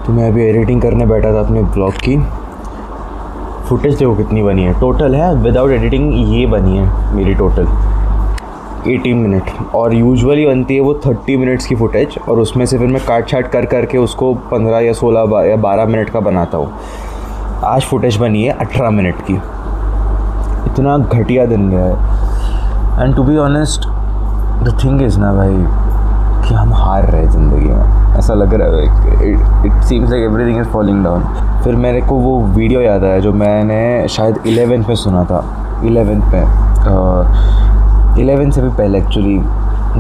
तो मैं अभी एडिटिंग करने बैठा था अपने ब्लॉग की। फुटेज देखो कितनी बनी है, टोटल है विदाउट एडिटिंग ये बनी है मेरी टोटल 18 मिनट, और यूजुअली बनती है वो 30 मिनट्स की फुटेज, और उसमें से फिर मैं काट छाट कर करके उसको 15 या 16 या 12 मिनट का बनाता हूँ। आज फुटेज बनी है 18 मिनट की। इतना घटिया दिन गया है। And to be honest the thing is ना भाई कि हम हार रहे हैं ज़िंदगी में, ऐसा लग रहा है। It seems like everything is falling down. फिर मेरे को वो वीडियो याद आया जो मैंने शायद 11th में सुना था। 11th में 11 से भी पहले एक्चुअली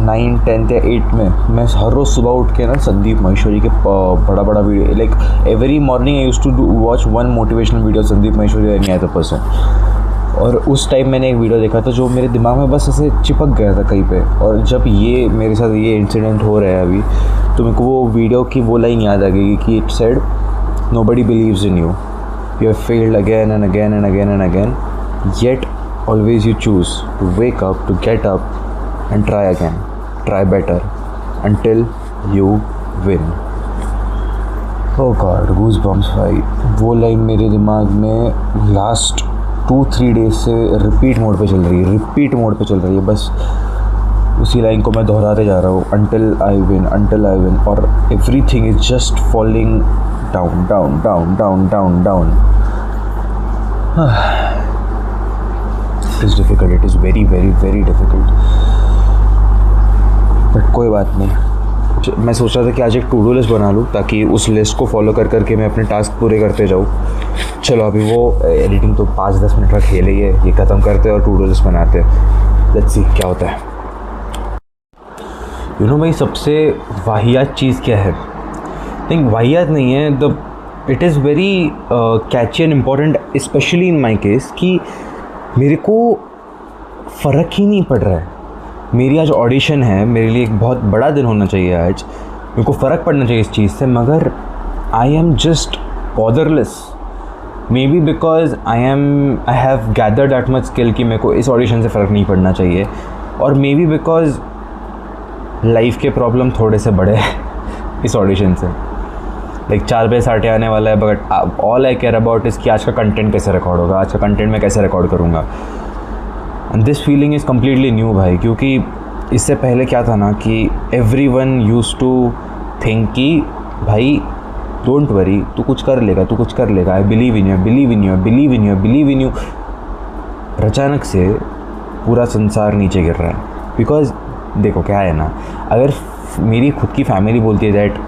9, 10 या 8 में मैं हर रोज़ सुबह उठ के ना संदीप महेश्वरी के बड़ा बड़ा video, like every morning I used to watch one motivational video Sandeep Maheshwari any other person. और उस टाइम मैंने एक वीडियो देखा था जो मेरे दिमाग में बस ऐसे चिपक गया था कहीं पे, और जब ये मेरे साथ ये इंसिडेंट हो रहा है अभी, तो मेरे को वो वीडियो की वो लाइन याद आ गई कि it said nobody believes in you, you have failed again and again and again and again, yet always you choose to wake up, to get up and try again, try better until you win. Oh God, goosebumps भाई। वो line मेरे दिमाग में last 2-3 days से repeat mode पे चल रही है, बस उसी लाइन को मैं दोहराते जा रहा हूँ until I win, और everything is just falling down. It is difficult, it is very difficult, but कोई बात नहीं। मैं सोच रहा था कि आज एक टू डू लिस्ट बना लूँ ताकि उस लिस्ट को फॉलो कर करके मैं अपने टास्क पूरे करते जाऊँ। चलो अभी वो एडिटिंग तो 5-10 मिनट का खेल ही है, ये ख़त्म करते हैं और टू डू लिस्ट बनाते हैं। लेट्स सी क्या होता है। यू नो भाई, सबसे वाहियात चीज़ क्या है? थिंक वाहियात नहीं है, it is very catchy and important, specially in my case, कि मेरे को फ़र्क ही नहीं पड़ रहा है। मेरी आज ऑडिशन है, मेरे लिए एक बहुत बड़ा दिन होना चाहिए आज, मेरे को फ़र्क पड़ना चाहिए इस चीज़ से, मगर I am just botherless. Maybe because I have gathered that much skill कि मेरे को इस ऑडिशन से फ़र्क नहीं पड़ना चाहिए, और मे बी बिकॉज लाइफ के प्रॉब्लम थोड़े से बड़े हैं इस ऑडिशन से। लाइक 4 बजे 8 आने वाला है, but all I care about is कि आज का कंटेंट कैसे रिकॉर्ड होगा, आज का कंटेंट मैं कैसे रिकॉर्ड करूँगा। And this feeling is completely new भाई, क्योंकि इससे पहले क्या था ना कि एवरीवन यूज्ड टू थिंक कि भाई डोंट वरी, तू कुछ कर लेगा, आई बिलीव इन यू। अचानक से पूरा संसार नीचे गिर रहा है। बिकॉज देखो क्या है ना, अगर मेरी खुद की फैमिली बोलती है दैट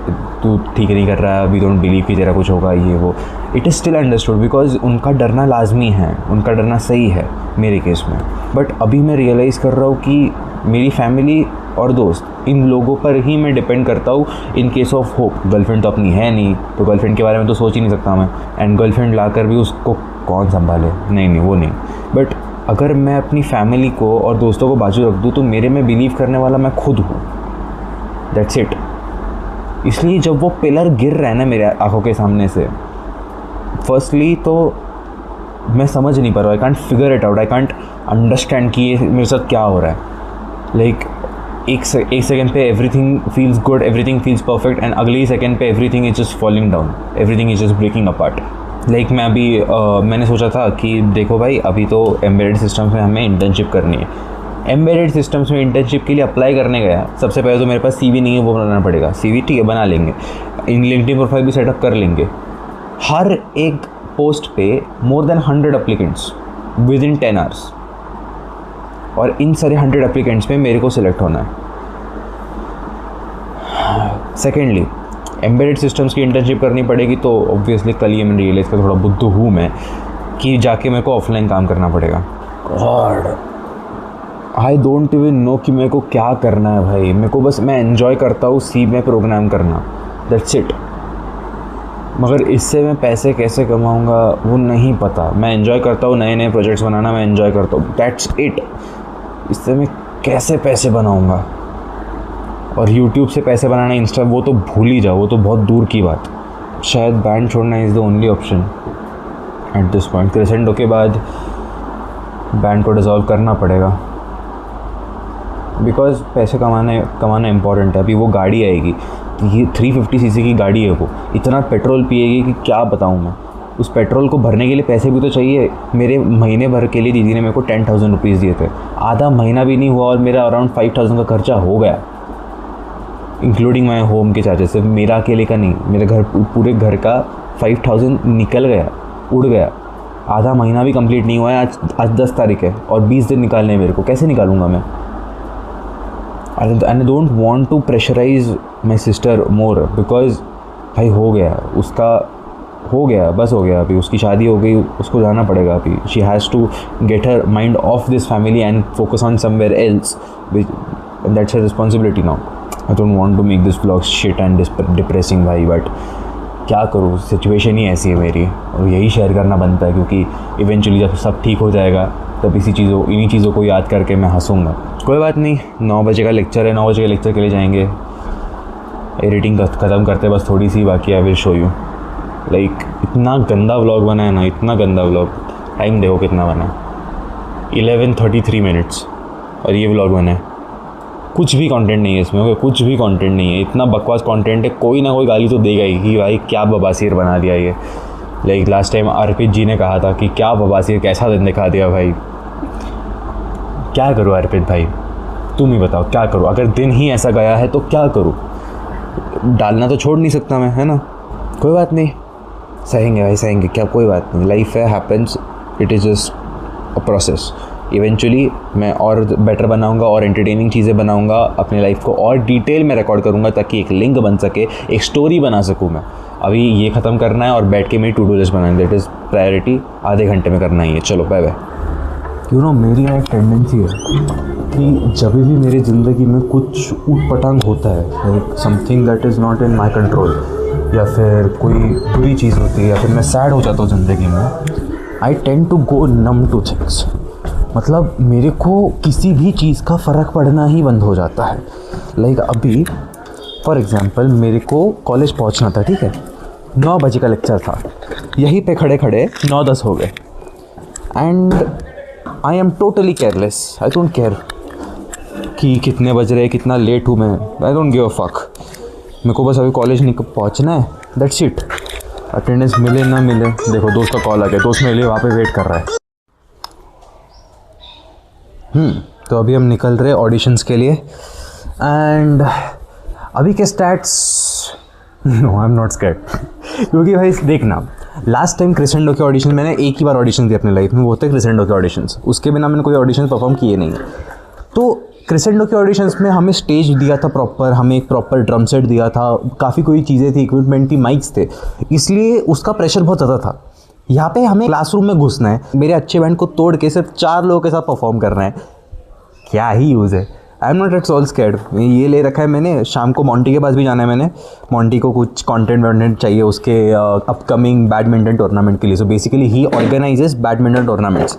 तू ठीक नहीं कर रहा है, वी डोंट बिलीव कि तेरा कुछ होगा, ये वो, it is still understood, because उनका डरना लाजमी है, उनका डरना सही है मेरे केस में। बट अभी मैं रियलाइज़ कर रहा हूँ कि मेरी फैमिली और दोस्त, इन लोगों पर ही मैं डिपेंड करता हूँ in case of hope. Girlfriend तो अपनी है नहीं, तो गर्लफ्रेंड के बारे में तो सोच ही नहीं सकता मैं, एंड गर्लफ्रेंड लाकर भी उसको कौन संभाले, नहीं वो नहीं। बट अगर मैं अपनी फैमिली को और दोस्तों को बाजू रख दूँ तो मेरे में बिलीव करने वाला मैं खुद हूँ, दैट्स इट। इसलिए जब वो पिलर गिर रहा है ना मेरे आंखों के सामने से, फर्स्टली तो मैं समझ नहीं पा रहा, I can't figure it out, I can't understand कि ये मेरे साथ क्या हो रहा है। लाइक एक सेकेंड पे everything feels good, everything feels perfect, and अगली सेकेंड पे everything is just falling down, everything is just breaking apart. Like मैं अभी मैंने सोचा था कि देखो भाई, अभी तो एम्बेडेड सिस्टम्स में हमें इंटर्नशिप करनी है। एम्बेडेड सिस्टम्स में इंटर्नशिप के लिए अप्लाई करने गया, सबसे पहले तो मेरे पास CV नहीं है, वो बनाना पड़ेगा। CV ठीक है, बना लेंगे, लिंक्डइन प्रोफाइल भी सेटअप कर लेंगे। हर एक पोस्ट पे more than 100 applicants with in 10 hours, और इन सारे 100 एप्लीकेंट्स में मेरे को सिलेक्ट होना है। सेकेंडली, एम्बेडेड सिस्टम्स की इंटर्नशिप करनी पड़ेगी, तो ऑब्वियसली कल ये मैंने रियलाइज़ कर, थोड़ा बुद्धू हूँ मैं, कि जाके मेरे को ऑफलाइन काम करना पड़ेगा। God, I don't even know कि मेरे को क्या करना है भाई। मेरे को बस, मैं एन्जॉय करता हूँ सी में प्रोग्राम करना, दैट्स इट। मगर इससे मैं पैसे कैसे कमाऊँगा वो नहीं पता। मैं एन्जॉय करता हूँ नए प्रोजेक्ट्स बनाना, मैं एन्जॉय करता हूँ, दैट्स इट। इससे मैं कैसे पैसे बनाऊँगा? और यूट्यूब से पैसे बनाना, इंस्टा, वो तो भूल ही जाओ, वो तो बहुत दूर की बात। शायद बैंड छोड़ना is the only option at this point. Crescendo के बाद बैंड को डिसॉल्व करना पड़ेगा। बिकॉज पैसे कमाना इम्पॉर्टेंट है। अभी वो गाड़ी आएगी, ये 350 सीसी की गाड़ी है, वो इतना पेट्रोल पिएगी कि क्या बताऊँ मैं। उस पेट्रोल को भरने के लिए पैसे भी तो चाहिए। मेरे महीने भर के लिए दीदी ने मेरे को 10,000 रुपीज़ दिए थे, आधा महीना भी नहीं हुआ और मेरा अराउंड 5,000 का खर्चा हो गया, इंक्लूडिंग माई होम के चार्जेस। सिर्फ मेरा अकेले का नहीं, मेरे घर पूरे घर का 5,000 निकल गया, उड़ गया। आधा महीना भी कंप्लीट नहीं हुआ है। आज 10 तारीख है और 20 दिन निकालने हैं मेरे को। कैसे निकालूंगा मैं? I don't want to pressurise my sister more, because भाई हो गया उसका, हो गया, बस हो गया। अभी उसकी शादी हो गई, उसको जाना पड़ेगा। अभी she has to get her mind off this family and focus on somewhere else, that's her responsibility now. I don't want to make this vlog shit and depressing भाई, बट क्या करूँ, सिचुएशन ही ऐसी है मेरी और यही शेयर करना बनता है, क्योंकि इवेंचुअली जब सब ठीक हो जाएगा तब इन्हीं चीज़ों को याद करके मैं हंसूँगा। कोई बात नहीं, 9 बजे का लेक्चर है, 9 बजे के लेक्चर के लिए जाएंगे। एडिटिंग ख़त्म करते बस थोड़ी सी बाकी है, विल शो यू। लाइक इतना गंदा व्लॉग बना है ना, इतना गंदा व्लॉग। टाइम देखो कितना बना है, 11:33 मिनट्स, और ये व्लॉग बना है। कुछ भी कंटेंट नहीं है इसमें, ओके, कुछ भी कंटेंट नहीं है। इतना बकवास कंटेंट है, कोई ना कोई गाली तो देगा ही कि भाई क्या बबासीर बना दिया ये। लाइक लास्ट टाइम अर्पित जी ने कहा था कि क्या बबासीर, कैसा दिन दिखा दिया भाई। क्या करूँ अर्पित भाई, तुम ही बताओ क्या करूँ। अगर दिन ही ऐसा गया है तो क्या करूँ, डालना तो छोड़ नहीं सकता मैं, है ना। कोई बात नहीं, सहेंगे भाई सहेंगे, क्या कोई बात नहीं, लाइफ है, happens, it is just a process. Eventually मैं और बेटर बनाऊंगा और एंटरटेनिंग चीज़ें बनाऊंगा, अपने लाइफ को और डिटेल में रिकॉर्ड करूंगा ताकि एक लिंक बन सके, एक स्टोरी बना सकूं मैं। अभी ये ख़त्म करना है और बैठ के मेरी टू डू लिस्ट बनानी, दैट इज़ प्रायोरिटी। आधे घंटे में करना ही है। चलो बाय बाय। यू नो, मेरी एक टेंडेंसी है कि जब भी मेरी ज़िंदगी में कुछ ऊट पटांग होता है, like something that is not in my control, या फिर कोई बुरी चीज़ होती है, या फिर मैं सैड हो जाता हूँ ज़िंदगी में, I tend to go numb to things. मतलब मेरे को किसी भी चीज़ का फ़र्क पड़ना ही बंद हो जाता है। लाइक अभी फॉर एग्ज़ाम्पल मेरे को कॉलेज पहुंचना था, ठीक है, 9 बजे का लेक्चर था, यहीं पे खड़े खड़े 9:10 हो गए and I am totally careless. I don't care कि कितने बज रहे, कितना लेट हूँ मैं, I don't give a fuck. मेरे को बस अभी कॉलेज पहुँचना है, दैट्स इट। अटेंडेंस मिले ना मिले, देखो दोस्त का कॉल आ गया, दोस्त मेरे लिए वहाँ पे वेट कर रहा है। तो अभी हम निकल रहे ऑडिशंस के लिए एंड अभी के stats, no I am not scared क्योंकि भाई देखना, लास्ट टाइम क्रिसेंडो के ऑडिशन, मैंने एक ही बार ऑडिशन दिए अपनी लाइफ में, वो थे क्रिसेंडो के ऑडिशंस। उसके बिना मैंने कोई ऑडिशन परफॉर्म किए नहीं। तो क्रिसेंडो के ऑडिशंस में हमें स्टेज दिया था प्रॉपर, हमें एक प्रॉपर ड्रम सेट दिया था, काफ़ी कोई चीज़ें थी, इक्विपमेंट थी, माइक्स थे, इसलिए उसका प्रेशर बहुत ज़्यादा था। यहाँ पे हमें क्लासरूम में घुसना है, मेरे अच्छे बैंड को तोड़ के सिर्फ 4 लोगों के साथ परफॉर्म करना है, क्या ही यूज़ है। आई am not at all scared. ये ले रखा है मैंने, शाम को मॉन्टी के पास भी जाना है मैंने, मॉन्टी को कुछ कंटेंट चाहिए उसके अपकमिंग बैडमिंटन टूर्नामेंट के लिए। सो बेसिकली ही ऑर्गेनाइजेस बैडमिंटन टूर्नामेंट्स,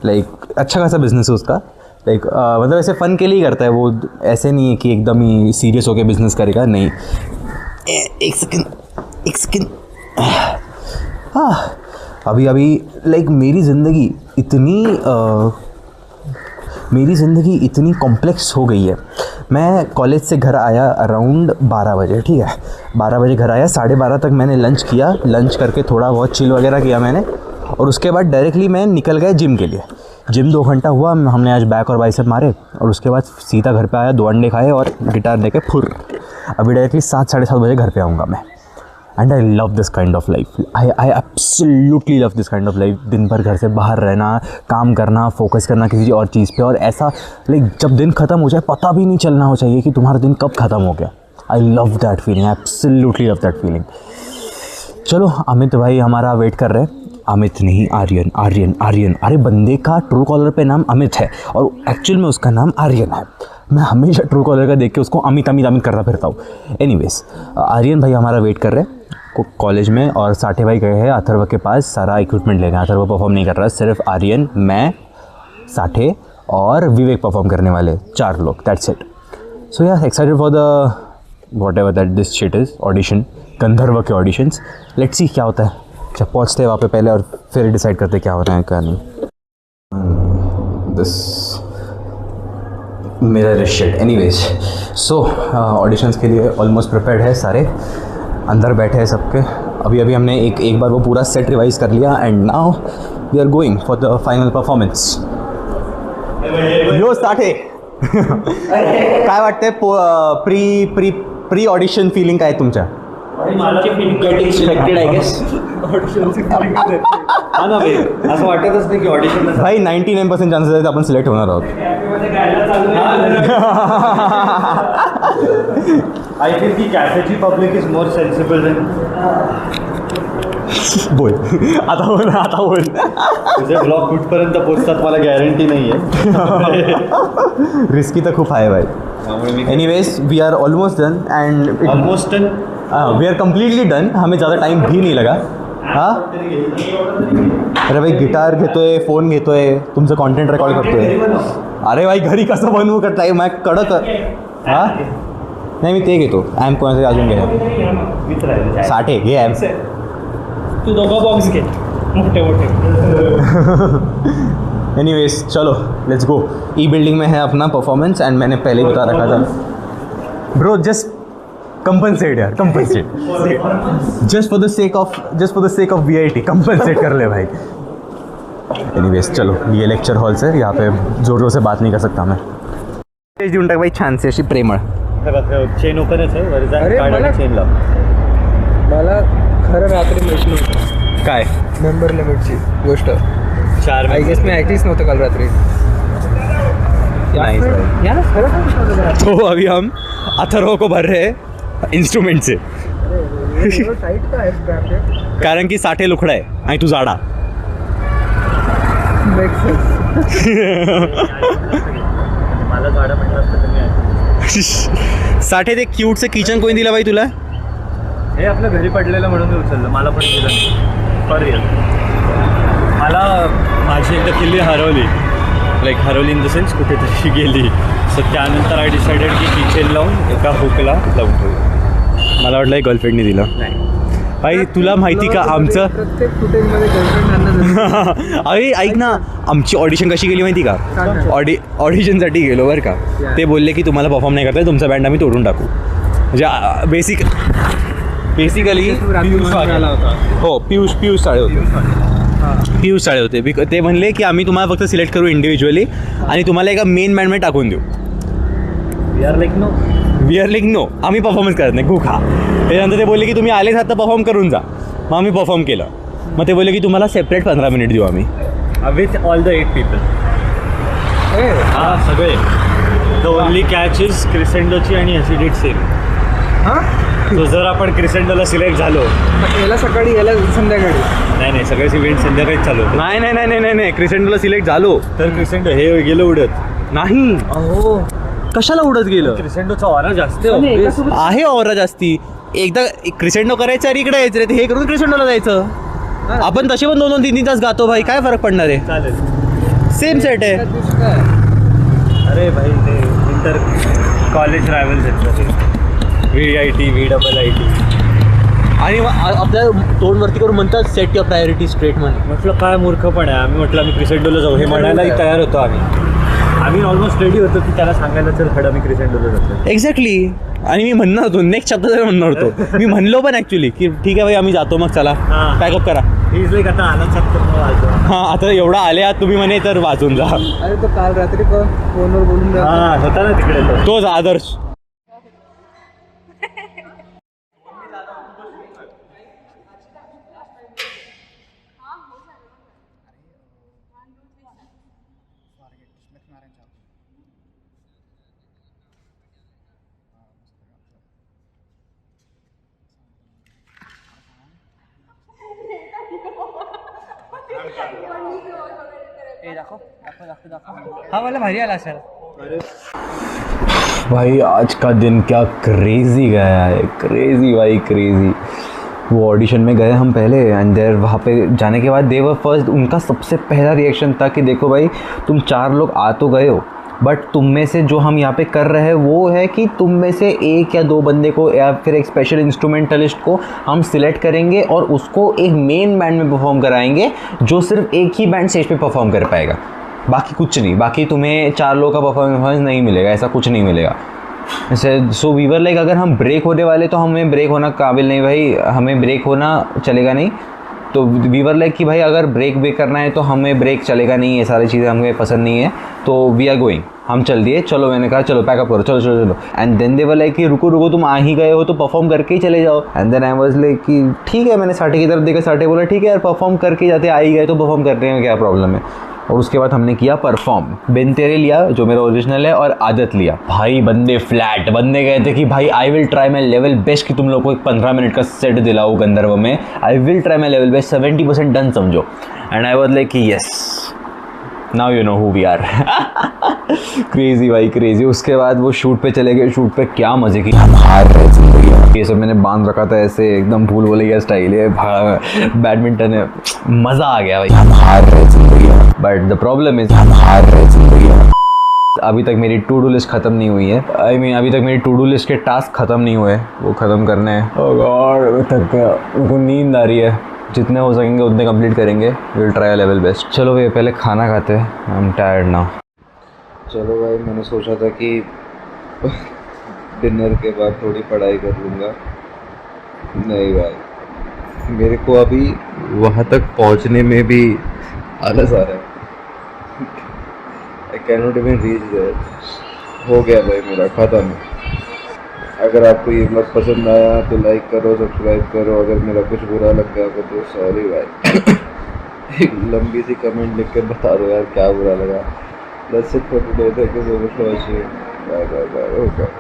लाइक अच्छा खासा बिजनेस है उसका। लाइक मतलब ऐसे फ़न के लिए करता है वो, ऐसे नहीं है कि एकदम ही सीरियस होकर बिजनेस करेगा, नहीं। एक सेकेंड हाँ, अभी लाइक मेरी ज़िंदगी इतनी कॉम्प्लेक्स हो गई है। मैं कॉलेज से घर आया अराउंड 12 बजे, ठीक है, 12 बजे घर आया, 12:30 तक मैंने लंच किया, लंच करके थोड़ा बहुत चिल वगैरह किया मैंने, और उसके बाद डायरेक्टली मैं निकल गया जिम के लिए। जिम 2 घंटा हुआ, हमने आज बैक और बाइसेप मारे, और उसके बाद सीधा घर पे आया, 2 अंडे खाए और गिटार लेके फुर। अभी डायरेक्टली 7 साढ़े 7 बजे घर पे आऊँगा मैं। And I love this kind of life, I absolutely love this kind of life. दिन भर घर से बाहर रहना, काम करना, फोकस करना किसी और चीज़ पे, और ऐसा लाइक जब दिन ख़त्म हो जाए पता भी नहीं चलना हो चाहिए कि तुम्हारा दिन कब ख़त्म हो गया। I love that feeling, I absolutely love that feeling. चलो अमित भाई हमारा वेट कर रहे हैं। अमित नहीं, आर्यन। अरे बंदे का ट्रू कॉलर पे नाम अमित है और एक्चुअल में उसका नाम आर्यन है। मैं हमेशा ट्रू कॉलर का देख के उसको अमित करता फिरता हूँ। एनीवेज, आर्यन भाई हमारा वेट कर रहे हैं कॉलेज में, और साठे भाई गए हैं अथर्व के पास सारा इक्विपमेंट लेना। अथर्व परफॉर्म नहीं कर रहा, सिर्फ आर्यन, मैं, साठे और विवेक परफॉर्म करने वाले, 4 लोग, that's it. So yeah excited for the whatever that this shit is, audition, Gandharva के ऑडिशंस। लेट्स सी क्या होता है। जब पहुँचते हैं वहाँ पे पहले और फिर डिसाइड करते क्या हो रहा है क्या नहीं। दिस मेरा रिशेट एनीवेज। सो ऑडिशंस के लिए ऑलमोस्ट प्रिपेयर्ड है, सारे अंदर बैठे हैं सबके। अभी हमने एक बार वो पूरा सेट रिवाइज कर लिया and now we are going for the final performance. यो साठे काय वाटतंय प्री ऑडिशन फिलिंग काय तुमच्या? Get expected I guess. हा ना भाई, असं वाटतच नाही की ऑडिशन भाई 99% चान्सेस आहेत आपण सिलेक्ट होणार आहोत. आय थिंक की कॅफेची public is more sensible then. बोल आता बोल. तुझे ब्लॉग कुठपर्यंत पोहोचतात मला गॅरंटी नाही आहे. रिस्की तर खूप आहे भाई. Anyways we are almost done and almost done. We are completely done. हमें ज़्यादा टाइम भी नहीं लगा. हाँ अरे भाई गिटार घेतोय, फोन घेतोय, तुमचं कॉन्टेंट रेकॉर्ड करतोय. अरे भाई घरी कसं बनवू का टाईम आहे कडक. हां नाही मी ते घेतो. ॲम्प कोणाचे अजून घ्या. साठे घे ॲम्प. तू दोघं बॉक्स घे मोठे मोठे. एनीवेज चलो लेट्स गो. ई बिल्डिंग में है अपना परफॉर्मेंस एंड मैंने पहले ही बता रखा था. ब्रो जस्ट कंपनसेट यार, compensate just for the sake of VIT compensate कर ले भाई. एनीवेज चलो, ये लेक्चर हॉल से यहाँ पे जोर जोर से बात नहीं कर सकता मैं. देऊन टाक भाई छान से अशी प्रेमळ. चेन ओपनच आहे वर जा. अरे मला चेन लाव. मला खरं रात्री माहिती नव्हतं काय मेंबर लिमिटची गोष्ट. 4 आय गेस मी ऐकलीच नव्हतं काल रात्री. Nice, भाई. यार खरं सांगतो. तो अभी हम अथर्व को भर रहे हैं इंस्ट्रूमेंट से. टाईट का आहे स्क्रॅप. कारण की साठे लुखडा आहे आणि तू जाडा. मला झाडं म्हटलं असतं तर मी साठे ते क्यूटचं किचन कोणी दिलं बाई तुला? हे आपल्या घरी पडलेलं म्हणून मी उचललं. मला पण दिलं नाही फॉर रिअल. मला माझी एकदा किल्ली हरवली. लाईक हरवली इन द सेन्स कुठेतरी गेली. सो त्यानंतर आय डिसाइडेड की किचन लावून एका हुकला लावून ठेवू. मला वाटलं गर्लफ्रेंडने दिलं. नाही भाई तुला माहिती का आमचं प्रत्येक फुटेजमध्ये गर्लफ्रेंड. अरे ऐक ना, आमची ऑडिशन कशी गेली माहिती का? ऑडिशनसाठी गेलो बरं का. ते बोलले की तुम्हाला परफॉर्म नाही करता, तुमचा बँड आम्ही तोडून टाकू. म्हणजे बेसिकली हो पियुष साळे होते. ते म्हणले की आम्ही तुम्हाला फक्त सिलेक्ट करू इंडिव्हिज्युअली आणि तुम्हाला एका मेन बँडमध्ये टाकून देऊ. वी आर लाईक नो आम्ही परफॉर्मन्स करत नाही, खूप खा. त्याच्यानंतर ते बोलले की तुम्ही आलेच आता परफॉर्म करून जा. मग आम्ही परफॉर्म केलं. मग ते बोलले की तुम्हाला सेपरेट 15 मिनिट देऊ आम्ही. With all the 8 people. हां सगळे. द ओनली कॅच इज क्रिसेंडोची आणि ॲसिडिट सेम. हां तो जर आपण क्रिसेंडोला सिलेक्ट झालो. याला सकाळी याला संध्याकाळी. नाही सगळेच इव्हेंट संध्याकाळीच चालू होते. नाही क्रिसेंडोला सिलेक्ट झालो तर क्रिसेंडो हे गेलं उडत. नाही. अहो कशाला उडत गेलं? क्रिसेंडोचा ऑरा जास्त आहे ऑरा जास्ती. एकदा क्रिसेंडो करायचं आणि इकडे यायचं रे. हे करून क्रिसेंडोला जायचं. आपण तसे पण 2-3 तास गातो भाई, काय फरक पडणार आहे? चालेल. सेम सेट आहे. अरे भाई ते इंटर कॉलेज रायवल्स आहेत. VIT VIIT. आणि आपल्या तोंडवरती करून म्हणतात सेट युअर प्रायोरिटी स्ट्रेट म्हणून. म्हटलं काय मूर्खपण आहे. आम्ही म्हटलं आम्ही क्रिसेंडोला जाऊ हे म्हणायलाही तयार होतो. आम्ही ऑलमोस्ट रेडी होतो की त्याला सांगायला चल खडा मी क्रिसेंडोला जातो. एक्झॅक्टली. आणि मी म्हणणार होतो नेक्स्ट शब्द म्हणणार होतो. मी म्हणलो पण ॲक्च्युली की ठीक आहे भाई आम्ही जातो, मग चला पॅकअप करा. इज लाईक आता आनंद साहेब. हां आता एवढा आले आहात तुम्ही म्हणे तर वाजून जा. अरे तो काल रात्री फोनवर बोलून हां होता ना तिकडे तोच आदर्श. हा मला भारी आला सर. भाई आज का दिन क्या क्रेज़ी गया है. क्रेज़ी भाई क्रेज़ी. वो ऑडिशन में गए हम पहले एंड देर वहाँ पे जाने के बाद दे वर फर्स्ट. उनका सबसे पहला रिएक्शन था कि देखो भाई तुम 4 लोग आ तो गए हो बट तुम में से जो हम यहाँ पे कर रहे हैं वो है कि तुम में से 1 या 2 बंदे को या फिर एक स्पेशल इंस्ट्रूमेंटलिस्ट को हम सिलेक्ट करेंगे और उसको एक मेन बैंड में परफॉर्म कराएंगे जो सिर्फ एक ही बैंड स्टेज पे परफॉर्म कर पाएगा. बाकी कुछ नहीं, बाकी तुम्हें 4 लोगों का परफॉर्मेंस नहीं मिलेगा, ऐसा कुछ नहीं मिलेगा। सो वी वर लाइक अगर हम ब्रेक होने वाले तो हमें ब्रेक होना काबिल नहीं भाई, हमें ब्रेक होना चलेगा नहीं। तो वी वर लाइक कि भाई अगर ब्रेक करना है तो हमें ब्रेक चलेगा नहीं, ये सारी चीज़ें हमें पसंद नहीं है, तो वी आर गोइंग, हम चल दिए, चलो। मैंने कहा चलो पैकअप करो, चलो चलो चलो। And then they were like कि रुको रुको, तुम आ ही गए हो तो परफॉर्म करके ही चले जाओ। And then I was like कि ठीक है, मैंने साठे की तरफ देखा, साठे बोला ठीक है यार परफॉर्म करके जाते, आ ही गए तो परफॉर्म करने में क्या प्रॉब्लम है। और उसके बाद हमने किया परफॉर्म। बिन तेरे लिया जो मेरा ओरिजिनल है, और आदत लिया। भाई बंदे फ्लैट, बंदे कहते कि भाई आई will try my level best कि तुम लोग को एक 15 मिनट का सेट दिलाओ गंधर्व में, I will try my level best, 70% done समझो। And I was like yes now you know who we are आर। क्रेजी भाई क्रेजी। उसके बाद वो शूट पे चले गए, शूट पे क्या मजे की, हम हार रहे थे, ये सब मैंने बांध रखा था ऐसे एकदम भूल भुलैया स्टाइल है, बैडमिंटन है, मज़ा आ गया भाई। हम हार रहे थे, बट द प्रॉब्लम इज हम हार रहे थे। अभी तक मेरी टू डू लिस्ट ख़त्म नहीं हुई है, आई मीन अभी तक मेरी टू डू लिस्ट के टास्क ख़त्म नहीं हुए, वो ख़त्म करने हैं। ओह गॉड मैं थक गया, उनको नींद आ रही है, जितने हो सकेंगे उतने कंप्लीट करेंगे, विल ट्राई लेवल बेस्ट। चलो भैया पहले खाना खाते हैं, आई एम टायर्ड नाउ। चलो भाई मैंने सोचा था कि डिनर के बाद थोड़ी पढ़ाई कर लूँगा, नहीं भाई मेरे को अभी वहाँ तक पहुँचने में भी आलस आ रहा है। I can not even reach there. हो गया भाई मेरा ख़त्म। अगर आपको ये ब्लॉग पसंद आया तो लाइक करो, सब्सक्राइब करो। अगर मेरा कुछ बुरा लग गया तो सॉरी भाई। एक लंबी सी कमेंट लिख कर बता दो यार क्या बुरा लगा। That's it for today. Thank you so much for watching. Bye bye bye. Okay.